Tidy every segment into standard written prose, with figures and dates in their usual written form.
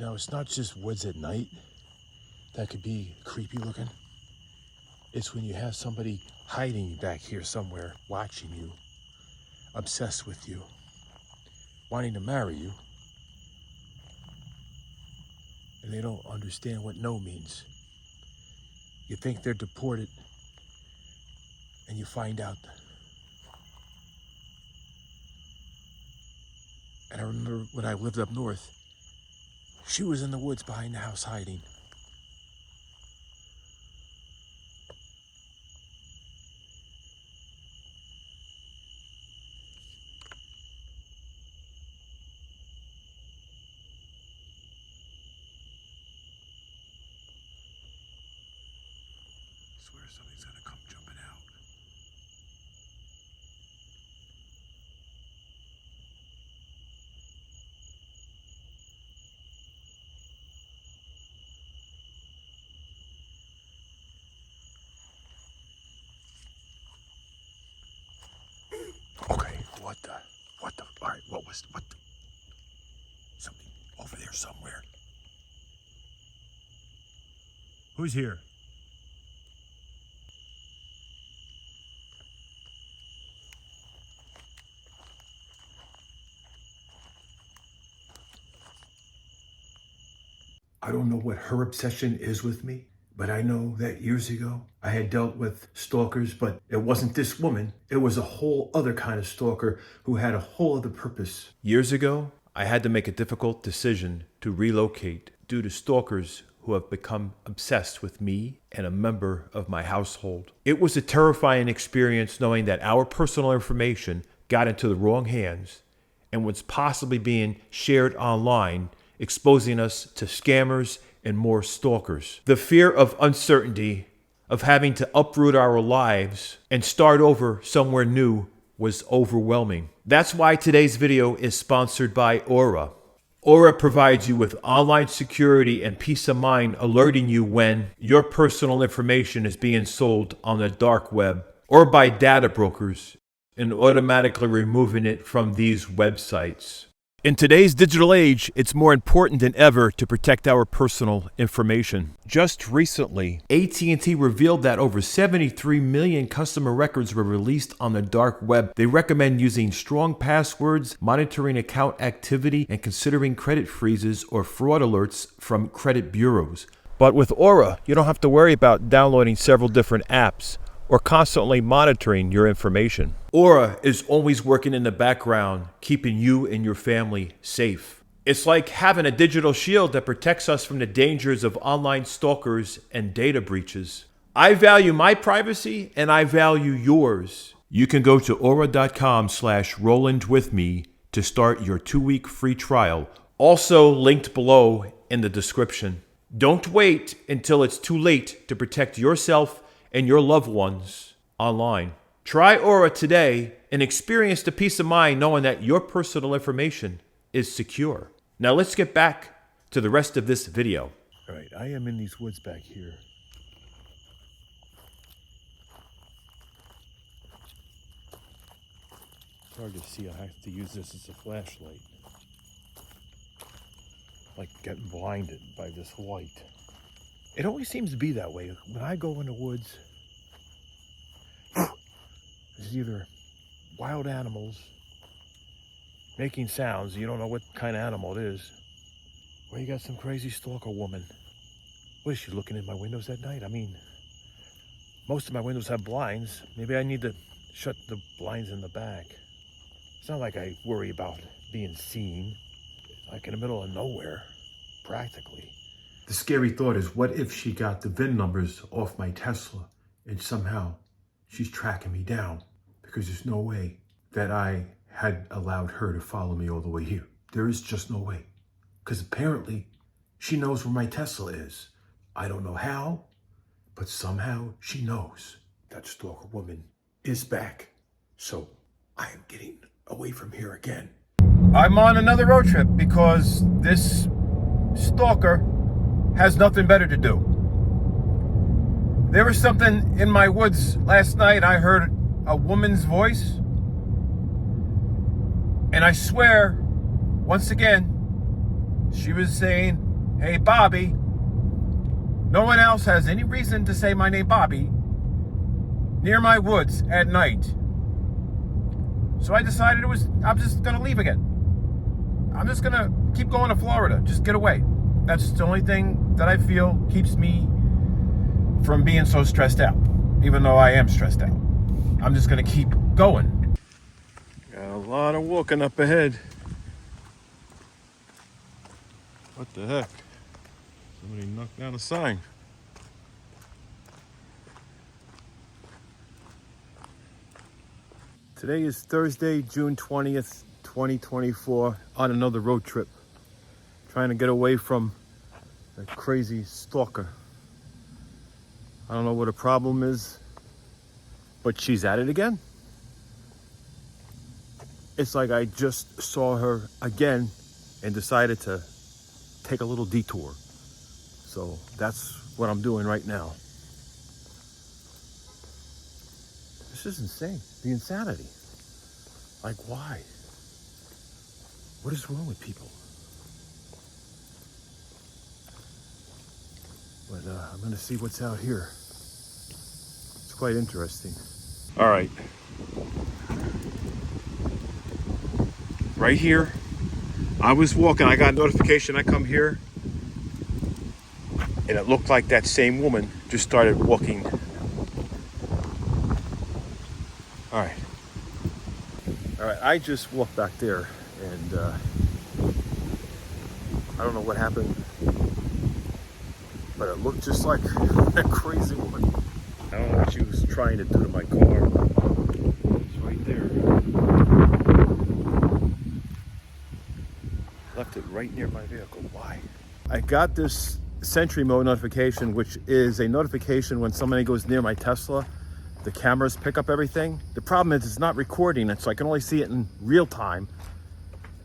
It's not just woods at night that could be creepy looking. It's when you have somebody hiding back here somewhere, watching you, obsessed with you, wanting to marry you, and they don't understand what no means. You think they're deported, and you find out. And I remember when I lived up north, she was in the woods behind the house hiding. I swear something's gonna come jumping out. Okay, what the, all right, what the, something over there somewhere. Who's here? I don't know what her obsession is with me, but I know that years ago I had dealt with stalkers, but it wasn't this woman. It was a whole other kind of stalker who had a whole other purpose. Years ago, I had to make a difficult decision to relocate due to stalkers who have become obsessed with me and a member of my household. It was a terrifying experience knowing that our personal information got into the wrong hands and was possibly being shared online, exposing us to scammers and more stalkers. The fear of uncertainty, of having to uproot our lives and start over somewhere new was overwhelming. That's why today's video is sponsored by Aura. Aura provides you with online security and peace of mind, alerting you when your personal information is being sold on the dark web or by data brokers and automatically removing it from these websites. In today's digital age, it's more important than ever to protect our personal information. Just recently, AT&T revealed that over 73 million customer records were released on the dark web. They recommend using strong passwords, monitoring account activity, and considering credit freezes or fraud alerts from credit bureaus. But with Aura, you don't have to worry about downloading several different apps or constantly monitoring your information. Aura is always working in the background, keeping you and your family safe. It's like having a digital shield that protects us from the dangers of online stalkers and data breaches. I value my privacy and I value yours. You can go to aura.com/RolandWithMe to start your 2-week free trial, also linked below in the description. Don't wait until it's too late to protect yourself and your loved ones online. Try Aura today and experience the peace of mind knowing that your personal information is secure. Now let's get back to the rest of this video. All right, I am in these woods back here. It's hard to see. I have to use this as a flashlight. Like getting blinded by this light. It always seems to be that way. When I go in the woods, there's either wild animals making sounds, you don't know what kind of animal it is, or you got some crazy stalker woman. What is she looking in my windows at night? I mean, most of my windows have blinds. Maybe I need to shut the blinds in the back. It's not like I worry about being seen. Like in the middle of nowhere, practically. The scary thought is, what if she got the VIN numbers off my Tesla and somehow she's tracking me down? Because there's no way that I had allowed her to follow me all the way here. There is just no way. Because apparently she knows where my Tesla is. I don't know how, but somehow she knows that stalker woman is back. So I am getting away from here again. I'm on another road trip because this stalker has nothing better to do. There was something in my woods last night. I heard a woman's voice. And I swear, once again, she was saying, Hey, Bobby. No one else has any reason to say my name, Bobby, near my woods at night. So I decided I'm just gonna leave again. I'm just gonna keep going to Florida. Just get away. That's the only thing that I feel keeps me from being so stressed out. Even though I am stressed out. I'm just gonna keep going. Got a lot of walking up ahead. What the heck? Somebody knocked down a sign. Today is Thursday, June 20th, 2024, on another road trip. Trying to get away from that crazy stalker. I don't know what her problem is, but she's at it again. It's like I just saw her again and decided to take a little detour. So that's what I'm doing right now. This is insane. The insanity. Like, why? What is wrong with people? But I'm gonna see what's out here. It's quite interesting. All right. Right here, I was walking, I got a notification, I come here, and it looked like that same woman just started walking. All right, I just walked back there, and I don't know what happened, but it looked just like that crazy woman. I don't know what she was trying to do to my car. It's right there. Left it right near my vehicle. Why? I got this Sentry Mode notification, which is a notification when somebody goes near my Tesla. The cameras pick up everything. The problem is it's not recording it, so I can only see it in real time.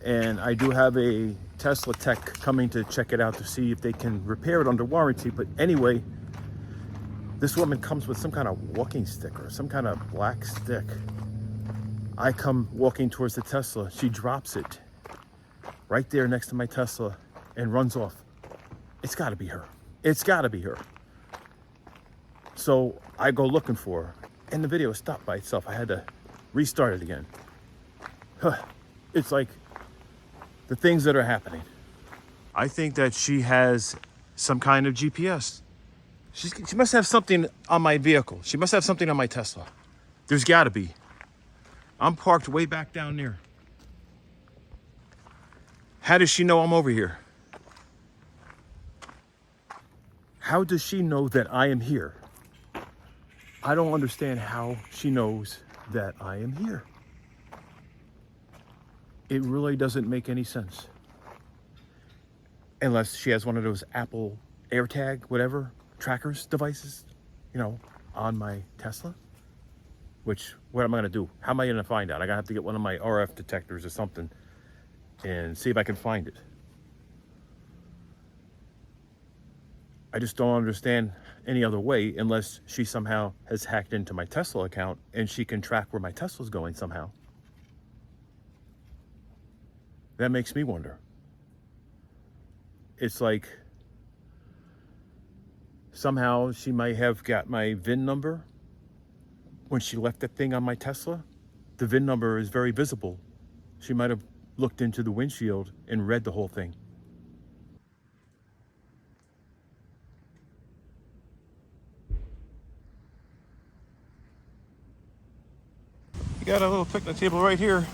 And I do have a Tesla tech coming to check it out to see if they can repair it under warranty. But anyway, this woman comes with some kind of walking stick or some kind of black stick. I come walking towards the Tesla. She drops it right there next to my Tesla and runs off. It's gotta be her. It's gotta be her. So I go looking for her and the video stopped by itself. I had to restart it again. It's like the things that are happening. I think that she has some kind of GPS. She must have something on my vehicle. She must have something on my Tesla. There's gotta be. I'm parked way back down there. How does she know I'm over here? How does she know that I am here? I don't understand how she knows that I am here. It really doesn't make any sense. Unless she has one of those Apple AirTag, whatever, trackers devices, on my Tesla. Which, what am I gonna do? How am I gonna find out? I'm gonna have to get one of my RF detectors or something and see if I can find it. I just don't understand any other way unless she somehow has hacked into my Tesla account and she can track where my Tesla's going somehow. That makes me wonder. It's like somehow she might have got my VIN number when she left that thing on my Tesla. The VIN number is very visible. She might have looked into the windshield and read the whole thing. You got a little picnic table right here.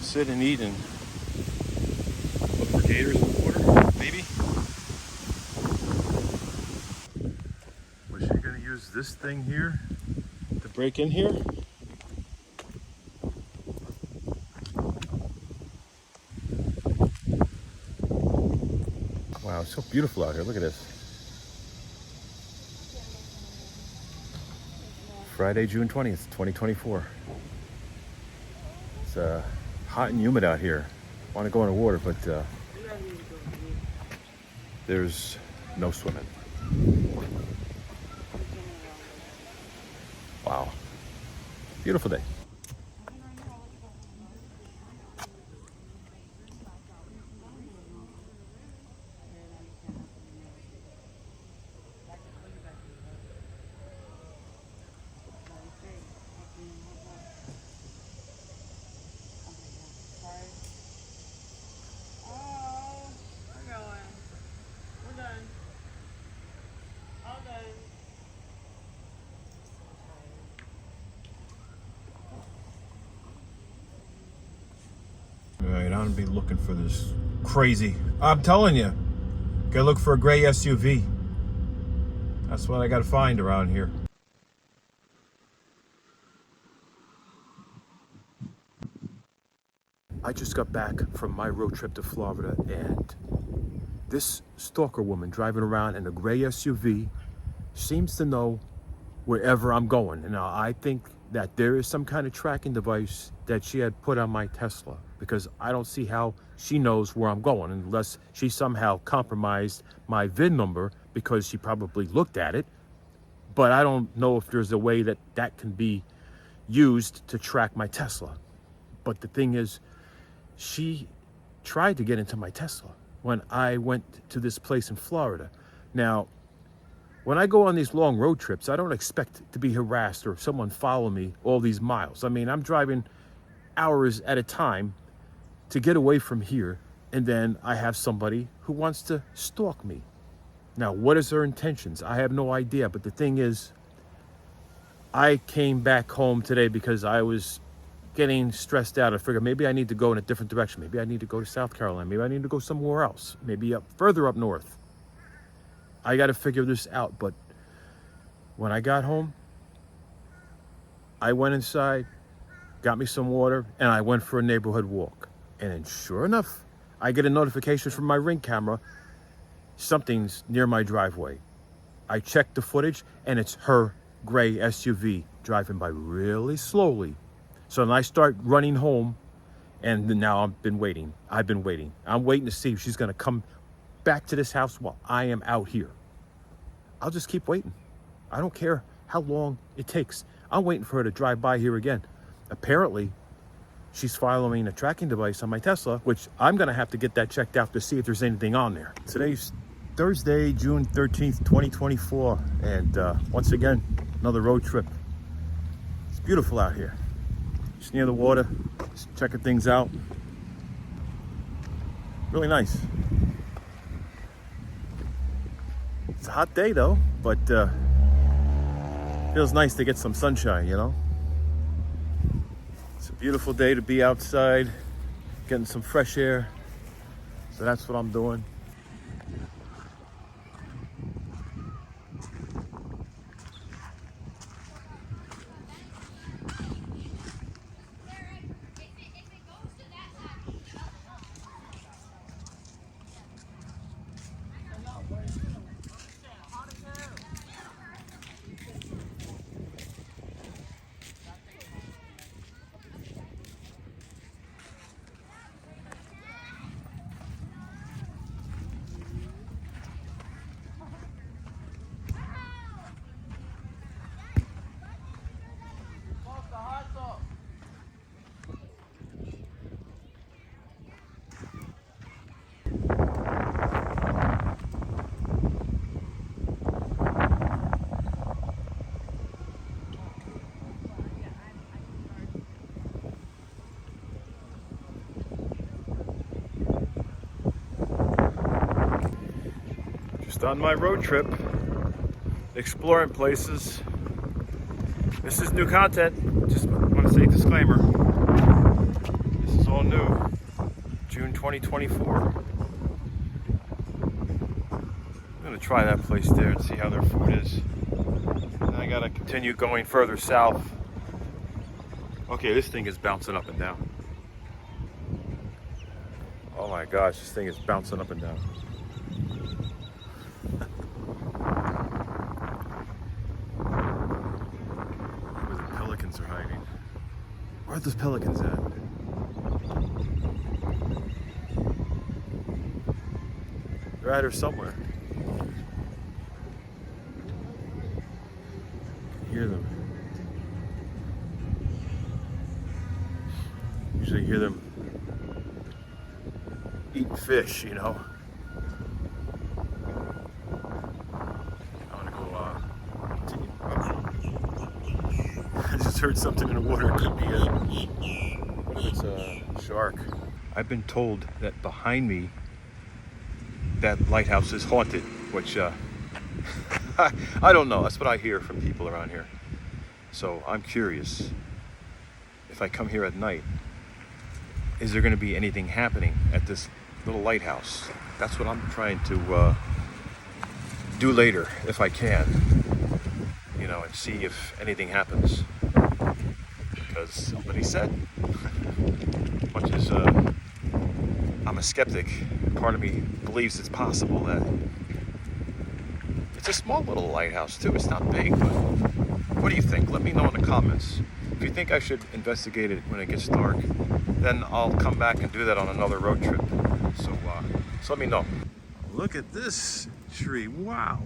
Sit and eat and look for gators in the water, maybe. Was she gonna use this thing here to break in here? Wow, it's so beautiful out here. Look at this. Friday, June 20th, 2024. It's hot and humid out here. I want to go in the water, but there's no swimming. Wow. Beautiful day. around and be looking for this crazy. I'm telling you, gotta look for a gray SUV. That's what I gotta find around here. I just got back from my road trip to Florida, and this stalker woman driving around in a gray SUV seems to know wherever I'm going. Now, I think that there is some kind of tracking device that she had put on my Tesla, because I don't see how she knows where I'm going unless she somehow compromised my VIN number, because she probably looked at it. But I don't know if there's a way that that can be used to track my Tesla. But the thing is, she tried to get into my Tesla when I went to this place in Florida. Now, when I go on these long road trips, I don't expect to be harassed or someone follow me all these miles. I mean, I'm driving hours at a time to get away from here, and then I have somebody who wants to stalk me. Now, what is her intentions? I have no idea, but the thing is, I came back home today because I was getting stressed out. I figured maybe I need to go in a different direction. Maybe I need to go to South Carolina. Maybe I need to go somewhere else. Maybe further up north. I got to figure this out. But when I got home, I went inside, got me some water, and I went for a neighborhood walk. And then sure enough, I get a notification from my Ring camera. Something's near my driveway. I checked the footage, and it's her gray SUV driving by really slowly. So then I start running home, and now I've been waiting. I'm waiting to see if she's going to come back to this house while I am out here. I'll just keep waiting. I don't care how long it takes. I'm waiting for her to drive by here again. Apparently, she's following a tracking device on my Tesla, which I'm going to have to get that checked out to see if there's anything on there. Today's Thursday, June 13th, 2024. And once again, another road trip. It's beautiful out here. Just near the water, just checking things out. Really nice. It's a hot day though, but feels nice to get some sunshine, you know? It's a beautiful day to be outside, getting some fresh air. So that's what I'm doing. On my road trip, exploring places. This is new content. Just want to say disclaimer. This is all new. June 2024. I'm gonna try that place there and see how their food is. And I gotta continue going further south. Okay, this thing is bouncing up and down. Oh my gosh, this thing is bouncing up and down. Are hiding. Where are those pelicans at? They're out here somewhere. I hear them. Usually hear them eating fish, you know. Heard something in the water. It could be it's a shark. I've been told that behind me that lighthouse is haunted, which I don't know. That's what I hear from people around here. So I'm curious if I come here at night is there going to be anything happening at this little lighthouse? That's what I'm trying to do later, if I can, you know, and see if anything happens. Because somebody said, much as I'm a skeptic, part of me believes it's possible that it's a small little lighthouse too. It's not big, but what do you think? Let me know in the comments. If you think I should investigate it when it gets dark, then I'll come back and do that on another road trip. So let me know. Look at this tree. Wow.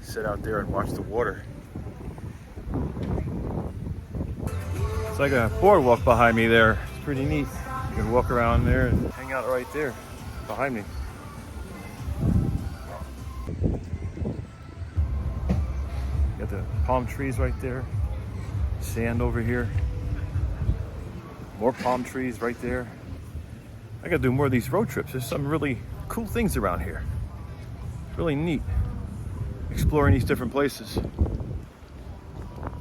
Sit out there and watch the water. It's like a boardwalk behind me there. It's pretty neat. You can walk around there and hang out right there behind me. Got the palm trees right there. Sand over here. More palm trees right there. I gotta do more of these road trips. There's some really cool things around here. It's really neat. Exploring these different places.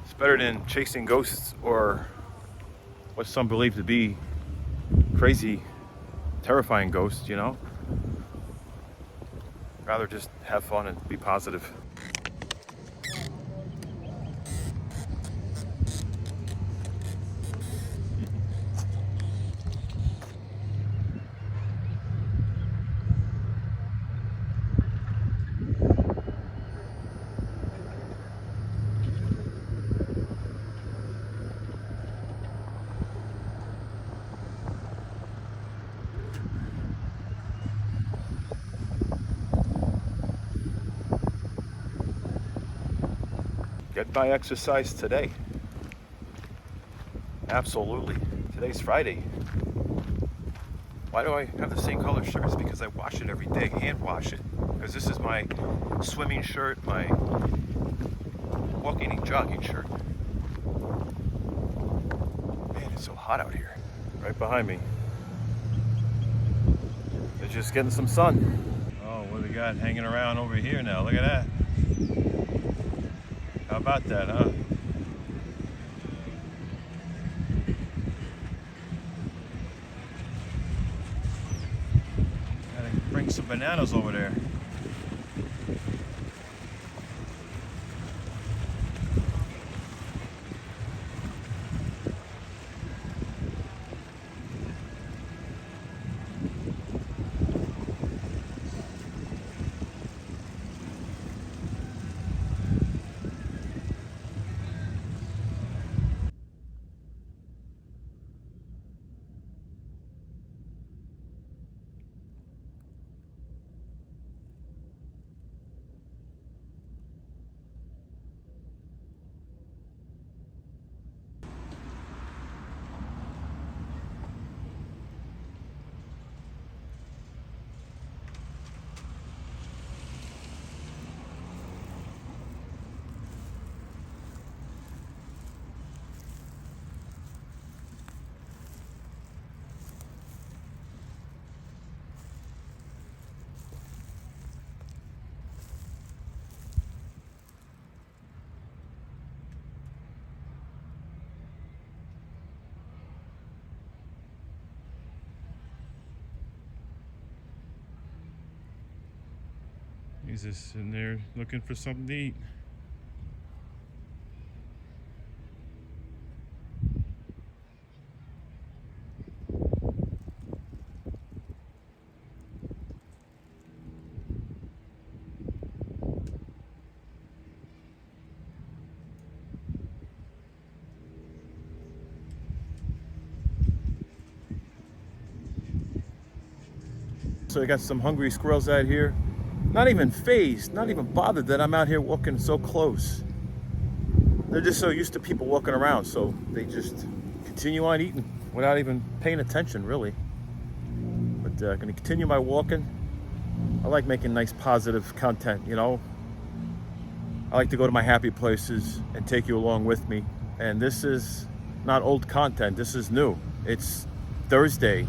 It's better than chasing ghosts or what some believe to be crazy, terrifying ghosts, you know? Rather just have fun and be positive. Get my exercise today. Absolutely. Today's Friday. Why do I have the same color shirt? It's because I wash it every day, hand wash it. Because this is my swimming shirt, my walking and jogging shirt. Man, it's so hot out here. Right behind me. They're just getting some sun. Oh, what do we got hanging around over here now? Look at that. How about that, huh? Gotta bring some bananas over there. He's just sitting there looking for something to eat. So I got some hungry squirrels out here. Not even fazed, not even bothered that I'm out here walking so close. They're just so used to people walking around, so they just continue on eating without even paying attention, really. But I'm gonna continue my walking. I like making nice positive content, you know. I like to go to my happy places and take you along with me. And this is not old content, this is new. It's Thursday,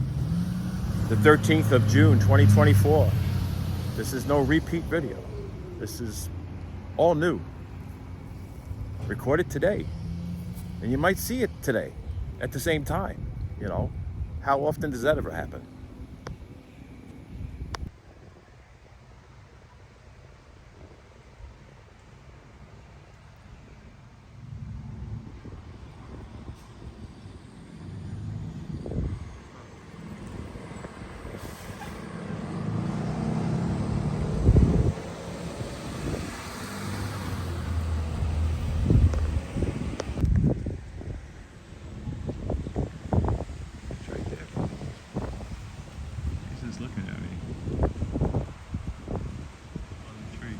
the 13th of June, 2024. This is no repeat video. This is all new. Recorded today. And you might see it today at the same time, you know. How often does that ever happen? Looking at me on the tree.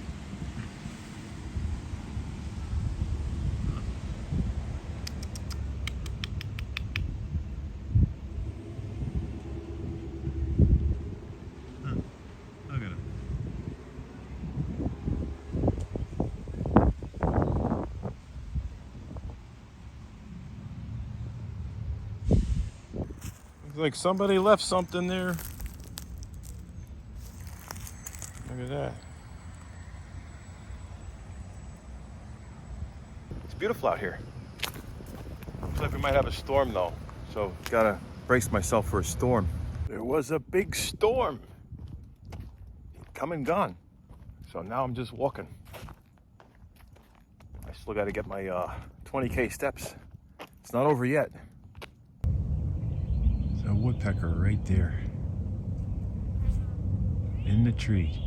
Look at him. Looks like somebody left something there. Look at that. It's beautiful out here. Looks like we might have a storm though, so gotta brace myself for a storm. There was a big storm. Come and gone. So now I'm just walking. I still gotta get my 20K steps. It's not over yet. There's a woodpecker right there in the tree.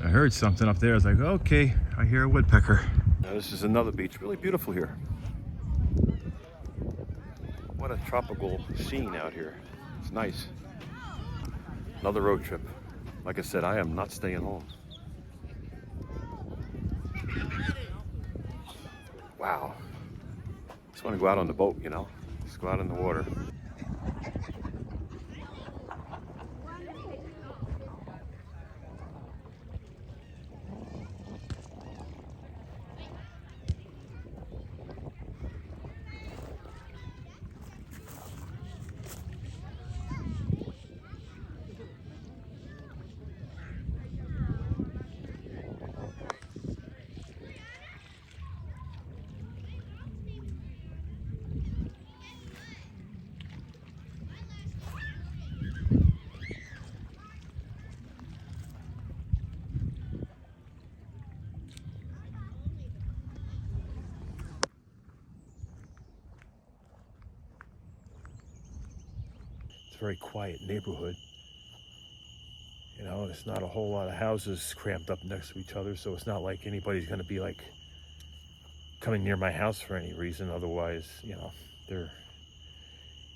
I heard something up there. I was like, okay, I hear a woodpecker. Now this is another beach. Really beautiful here. What a tropical scene out here. It's nice. Another road trip. Like I said, I am not staying home. Wow. Just want to go out on the boat, you know? Just go out in the water. Very quiet neighborhood. You know, it's not a whole lot of houses cramped up next to each other, so it's not like anybody's gonna be like coming near my house for any reason. Otherwise, you know, they're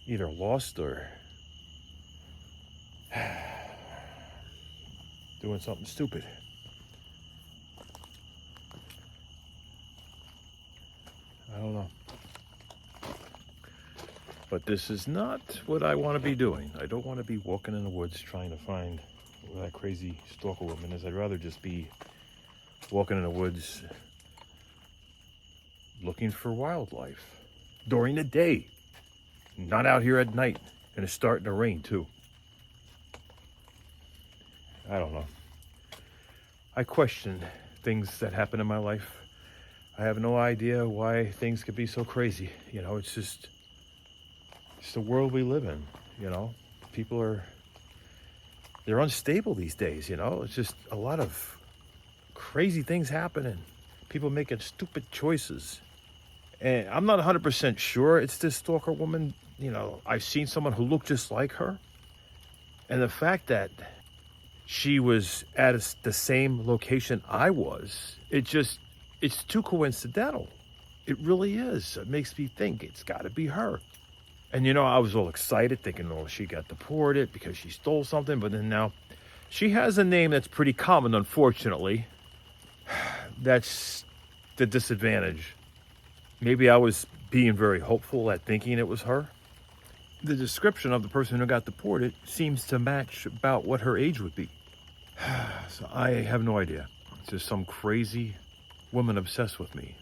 either lost or doing something stupid. I don't know. But this is not what I want to be doing. I don't want to be walking in the woods trying to find where that crazy stalker woman is. I'd rather just be walking in the woods looking for wildlife during the day, not out here at night, and it's starting to rain too. I don't know. I question things that happen in my life. I have no idea why things could be so crazy. You know, it's the world we live in, you know. They're unstable these days, you know. It's just a lot of crazy things happening. People making stupid choices. And I'm not 100% sure it's this stalker woman, I've seen someone who looked just like her. And the fact that she was at the same location I was, it's too coincidental. It really is. It makes me think it's got to be her. And, I was all excited thinking, oh, she got deported because she stole something. But then now she has a name that's pretty common, unfortunately. That's the disadvantage. Maybe I was being very hopeful at thinking it was her. The description of the person who got deported seems to match about what her age would be. So I have no idea. It's just some crazy woman obsessed with me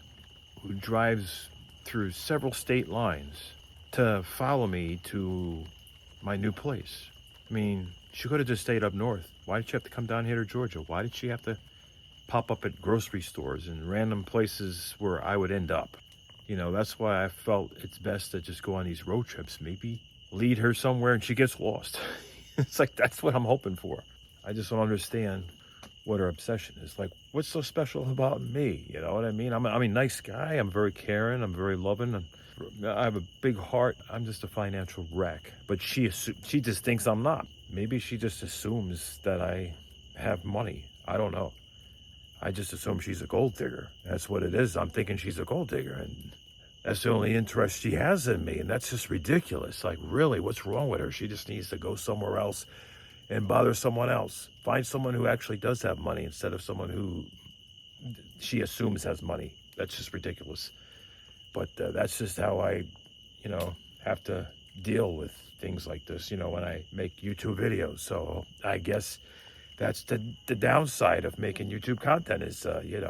who drives through several state lines to follow me to my new place. I mean, she could have just stayed up north. Why did she have to come down here to Georgia? Why did she have to pop up at grocery stores and random places where I would end up? That's why I felt it's best to just go on these road trips. Maybe lead her somewhere and she gets lost. It's like, that's what I'm hoping for. I just don't understand what her obsession is. Like, what's so special about me? You know what I mean? I'm a nice guy. I'm very caring. I'm very loving. I have a big heart. I'm just a financial wreck. But she just thinks I'm not. Maybe she just assumes that I have money. I don't know. I just assume she's a gold digger. That's what it is. I'm thinking she's a gold digger, and that's the only interest she has in me, and that's just ridiculous. Like, really, what's wrong with her? She just needs to go somewhere else and bother someone else. Find someone who actually does have money instead of someone who she assumes has money. That's just ridiculous. But that's just how I, have to deal with things like this, when I make YouTube videos. So I guess that's the downside of making YouTube content is, you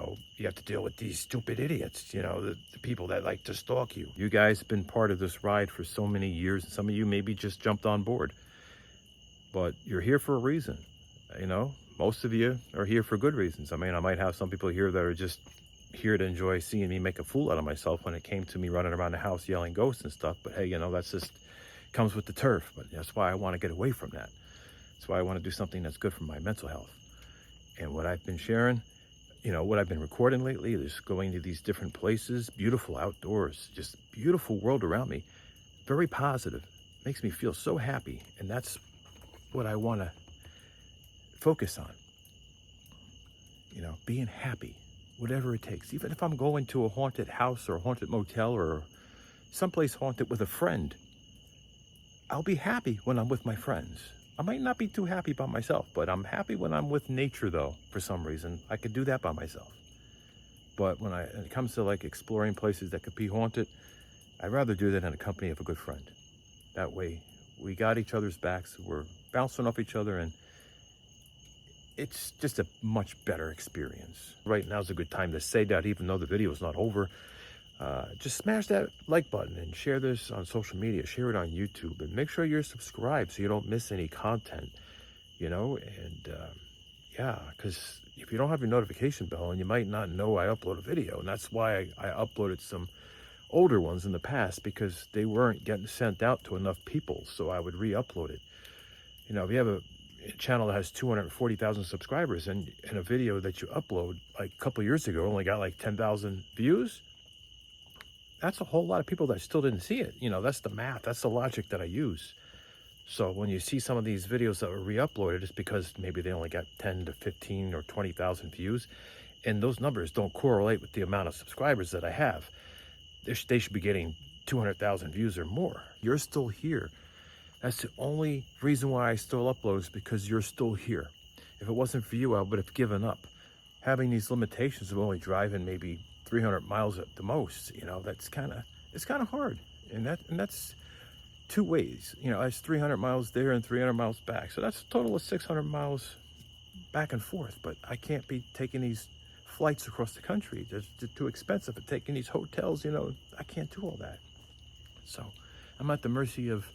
have to deal with these stupid idiots, the people that like to stalk you. You guys have been part of this ride for so many years. And some of you maybe just jumped on board. But you're here for a reason, Most of you are here for good reasons. I mean, I might have some people here that are just here to enjoy seeing me make a fool out of myself when it came to me running around the house yelling ghosts and stuff. But hey, that's just comes with the turf. But that's why I want to get away from that. That's why I want to do something that's good for my mental health. And what I've been sharing, what I've been recording lately is going to these different places, beautiful outdoors, just beautiful world around me. Very positive. Makes me feel so happy. And that's what I want to focus on. Being happy, whatever it takes. Even if I'm going to a haunted house or a haunted motel or someplace haunted with a friend, I'll be happy when I'm with my friends. I might not be too happy by myself, but I'm happy when I'm with nature, though, for some reason. I could do that by myself. But when it comes to like exploring places that could be haunted, I'd rather do that in the company of a good friend. That way, we got each other's backs, we're bouncing off each other, and it's just a much better experience. Right now's a good time to say that, even though the video is not over. Just smash that like button and share this on social media. Share it on YouTube, and make sure you're subscribed so you don't miss any content. Because if you don't have your notification bell, and you might not know I upload a video, and that's why I uploaded some older ones in the past, because they weren't getting sent out to enough people, so I would re-upload it. If you have a channel that has 240,000 subscribers and a video that you upload like a couple years ago only got like 10,000 views, that's a whole lot of people that still didn't see it. That's the math. That's the logic that I use. So when you see some of these videos that were re-uploaded, it's because maybe they only got 10 to 15 or 20,000 views. And those numbers don't correlate with the amount of subscribers that I have. They should be getting 200,000 views or more. You're still here. That's the only reason why I still upload, is because you're still here. If it wasn't for you, I would have given up. Having these limitations of only driving maybe 300 miles at the most, it's kind of hard. And that's two ways. That's 300 miles there and 300 miles back. So that's a total of 600 miles back and forth. But I can't be taking these flights across the country. They're too expensive. And taking these hotels, I can't do all that. So I'm at the mercy of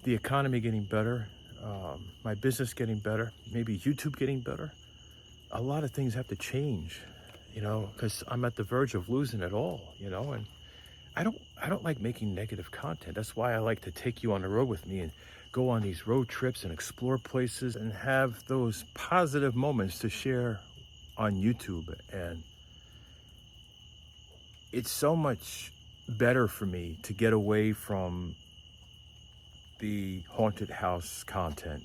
the economy getting better, my business getting better, maybe YouTube getting better. A lot of things have to change, because I'm at the verge of losing it all, and I don't like making negative content. That's why I like to take you on the road with me and go on these road trips and explore places and have those positive moments to share on YouTube. And it's so much better for me to get away from the haunted house content,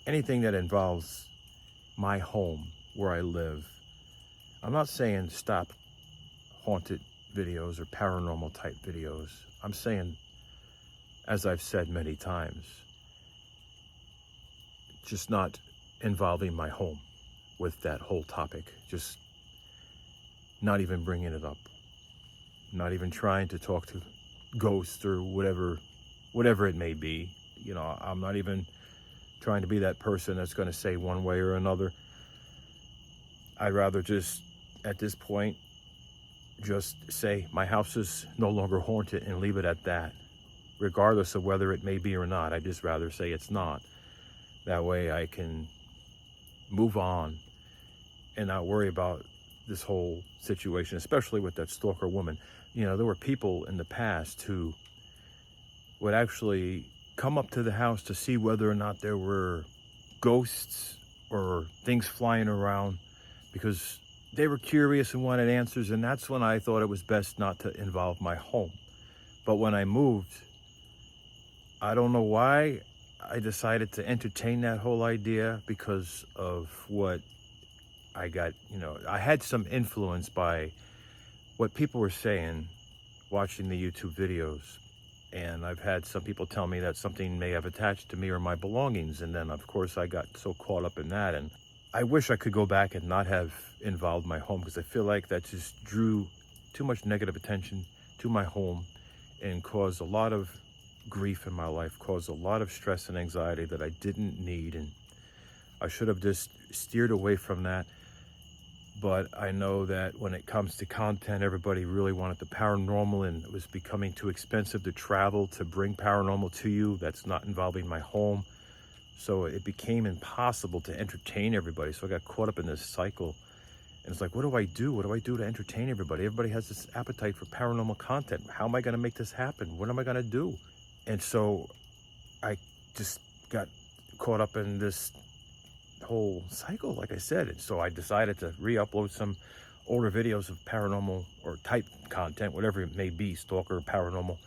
anything that involves my home where I live. I'm not saying stop haunted videos or paranormal type videos. I'm saying, as I've said many times, just not involving my home with that whole topic. Just not even bringing it up. Not even trying to talk to ghosts or whatever it may be. You know, I'm not even trying to be that person that's going to say one way or another. I'd rather just, at this point, just say my house is no longer haunted and leave it at that, regardless of whether it may be or not. I'd just rather say it's not. That way I can move on and not worry about this whole situation, especially with that stalker woman. You know, there were people in the past who would actually come up to the house to see whether or not there were ghosts or things flying around, because they were curious and wanted answers. And that's when I thought it was best not to involve my home. But when I moved, I don't know why I decided to entertain that whole idea, because of what I got. You know, I had some influence by what people were saying watching the YouTube videos. And I've had some people tell me that something may have attached to me or my belongings. And then, of course, I got so caught up in that. And I wish I could go back and not have involved my home, because I feel like that just drew too much negative attention to my home and caused a lot of grief in my life, caused a lot of stress and anxiety that I didn't need. And I should have just steered away from that. But I know that when it comes to content, everybody really wanted the paranormal, and it was becoming too expensive to travel to bring paranormal to you that's not involving my home. So it became impossible to entertain everybody. So I got caught up in this cycle. And it's like, what do I do? What do I do to entertain everybody? Everybody has this appetite for paranormal content. How am I going to make this happen? What am I going to do? And so I just got caught up in this whole cycle, like I said. And so I decided to re-upload some older videos of paranormal or type content, whatever it may be, stalker, paranormal,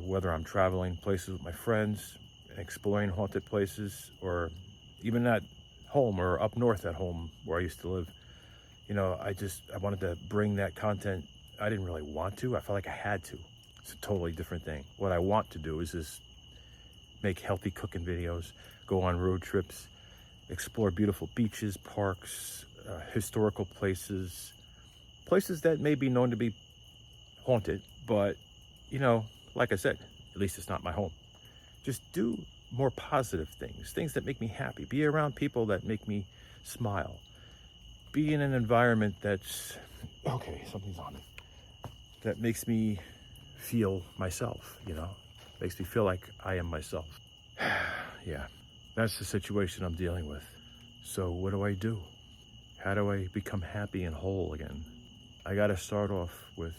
whether I'm traveling places with my friends, exploring haunted places, or even at home or up north at home where I used to live. You know, I wanted to bring that content. I didn't really want to. I felt like I had to. It's a totally different thing. What I want to do is just make healthy cooking videos, go on road trips, explore beautiful beaches, parks, historical places that may be known to be haunted, but, you know, like I said, at least it's not my home. Just do more positive things that make me happy. Be around people that make me smile. Be in an environment that's, okay, something's on me, that makes me feel myself, you know, makes me feel like I am myself. Yeah, that's the situation I'm dealing with. So what do I do? How do I become happy and whole again? I got to start off with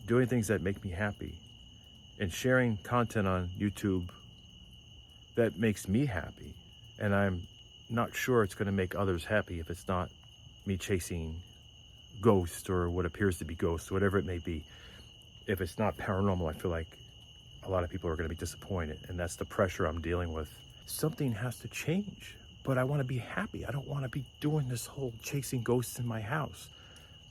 doing things that make me happy and sharing content on YouTube that makes me happy. And I'm not sure it's going to make others happy if it's not me chasing ghosts or what appears to be ghosts, whatever it may be. If it's not paranormal, I feel like a lot of people are going to be disappointed, and that's the pressure I'm dealing with. Something has to change, but I want to be happy. I don't want to be doing this whole chasing ghosts in my house.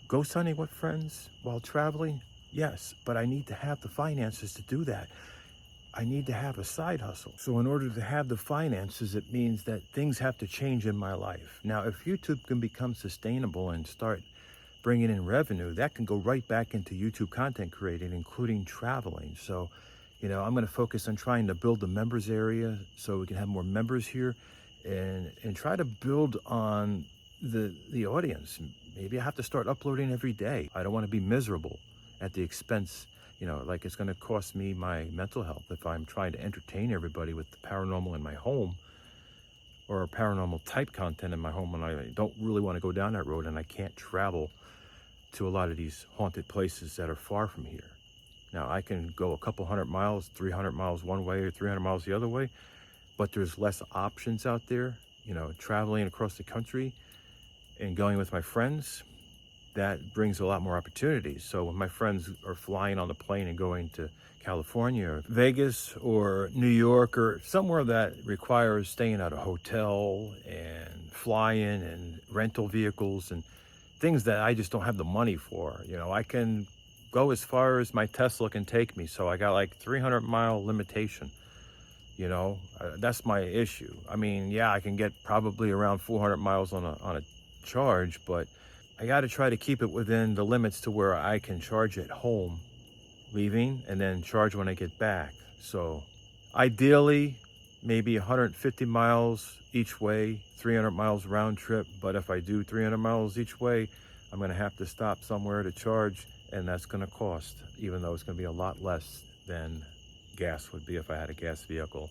Ghost hunting with friends while traveling? Yes, but I need to have the finances to do that. I need to have a side hustle. So in order to have the finances, it means that things have to change in my life. Now, if YouTube can become sustainable and start bringing in revenue, that can go right back into YouTube content creating, including traveling. So, you know, I'm going to focus on trying to build the members area so we can have more members here, and try to build on the audience. Maybe I have to start uploading every day. I don't want to be miserable at the expense, you know, like it's going to cost me my mental health if I'm trying to entertain everybody with the paranormal in my home or paranormal type content in my home when I don't really want to go down that road and I can't travel to a lot of these haunted places that are far from here. Now, I can go a couple 100 miles, 300 miles one way or 300 miles the other way, but there's less options out there. You know, traveling across the country and going with my friends, that brings a lot more opportunities. So when my friends are flying on the plane and going to California or Vegas or New York or somewhere that requires staying at a hotel and flying and rental vehicles and things that I just don't have the money for, I can go as far as my Tesla can take me. So I got like 300-mile limitation. That's my issue. I mean, yeah, I can get probably around 400 miles on a charge, but I got to try to keep it within the limits to where I can charge at home leaving and then charge when I get back. So ideally, maybe 150 miles each way, 300 miles round trip. But if I do 300 miles each way, I'm going to have to stop somewhere to charge, and that's going to cost, even though it's going to be a lot less than gas would be if I had a gas vehicle.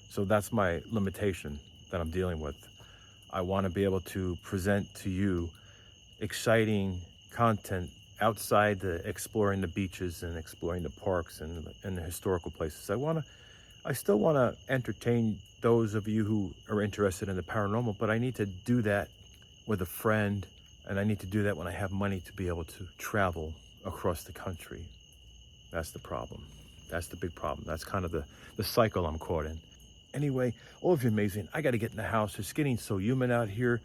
So that's my limitation that I'm dealing with. I want to be able to present to you exciting content outside the exploring the beaches and exploring the parks and the historical places. I still want to entertain those of you who are interested in the paranormal, but I need to do that with a friend, and I need to do that when I have money to be able to travel across the country. That's the problem. That's the big problem. That's kind of the cycle I'm caught in. Anyway, all of you amazing. I got to get in the house. It's getting so humid out here.